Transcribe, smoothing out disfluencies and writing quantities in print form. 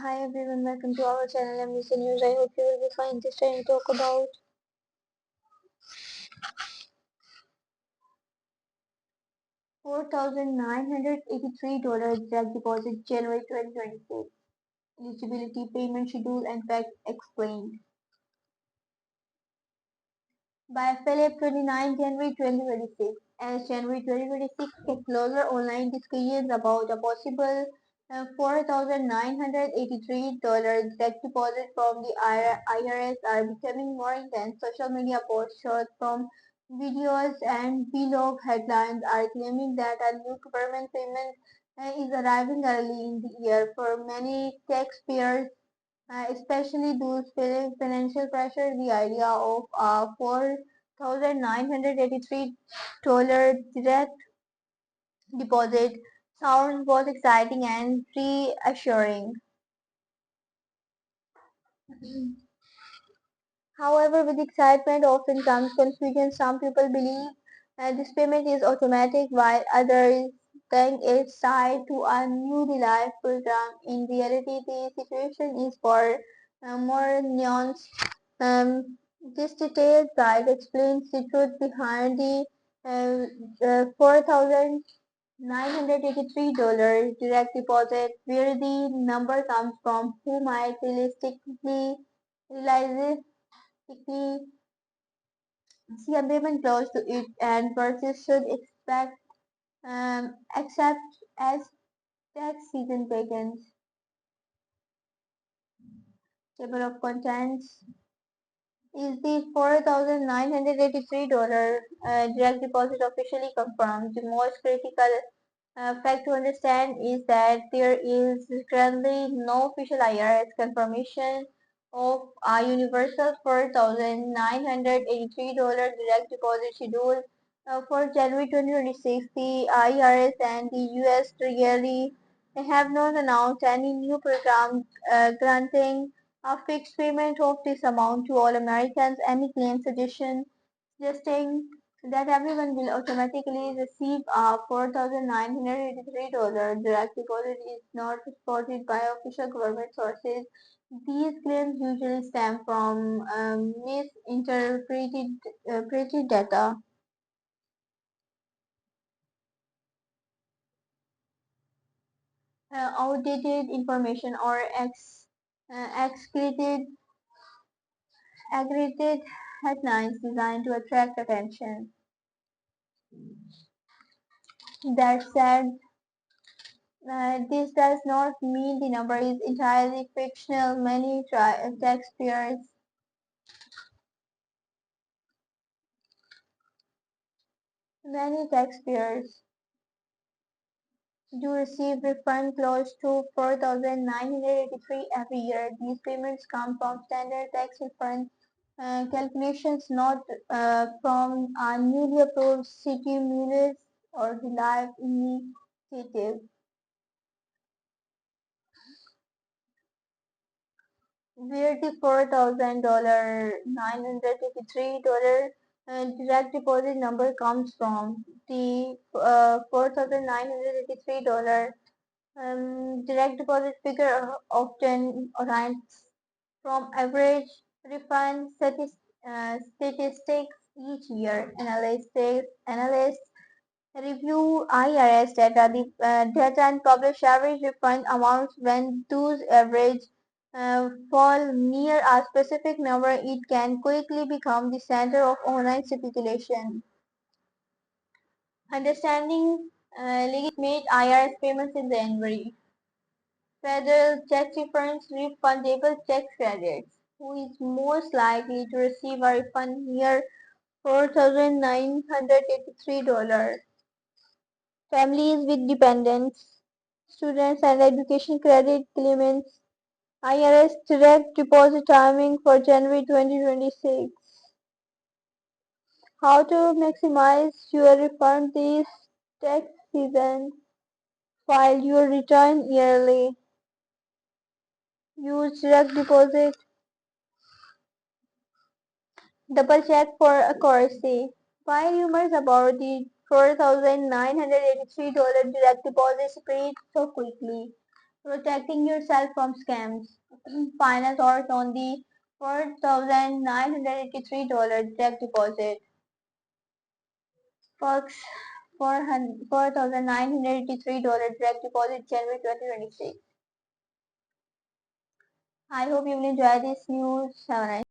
Hi everyone, welcome to our channel MBC News. I hope you will be fine. This time we talk about $4,983 direct deposit January 2026. Eligibility, payment schedule and facts explained by Philip 29 January 2026. As January 2026 gets closer, online discussions about a possible $4,983 direct deposit from the IRS are becoming more intense. Social media posts, short from videos, and vlog headlines are claiming that a new government payment is arriving early in the year. For many taxpayers, especially those feeling financial pressure, the idea of a $4,983 direct deposit sounds both exciting and reassuring. However, with excitement often comes confusion. Some people believe this payment is automatic, while others think it's tied to a new relief program. In reality, the situation is far more nuanced. This detailed guide explains the truth behind the $4,983 direct deposit, where the number comes from, who might realistically see a payment close to it, and purchase should accept as tax season begins. Table of contents. Is the $4,983 direct deposit officially confirmed? The most critical fact to understand is that there is currently no official IRS confirmation of a universal $4,983 direct deposit schedule for January 2026. The IRS and the US Treasury have not announced any new program granting a fixed payment of this amount to all Americans. Any claim suggesting that everyone will automatically receive a $4,983 direct deposit is not supported by official government sources. These claims usually stem from misinterpreted data, outdated information, or exaggerated aggregated headlines designed to attract attention. That said, this does not mean the number is entirely fictional. Many taxpayers do receive refund close to 4,983 every year. These payments come from standard tax refund calculations, not from a newly approved stimulus or relief initiative. Where the $4,983 direct deposit number comes from. The $4,983 direct deposit figure often arises from average refund statistics each year. Analysts review IRS data and publish average refund amounts. When those average fall near a specific number, it can quickly become the center of online speculation. Understanding legitimate IRS payments in January. Federal tax refunds, refundable tax credits. Who is most likely to receive a refund near $4,983? Families with dependents, students and education credit claimants. IRS direct deposit timing for January 2026. How to maximize your refund this tax season? File your return yearly. Use direct deposit. Double check for accuracy. Why rumors about the $4,983 direct deposit spread so quickly? Protecting yourself from scams. Final thoughts on the $4,983 direct deposit. Folks, $4,983 direct deposit January 2026. I hope you will enjoy this news. Have a nice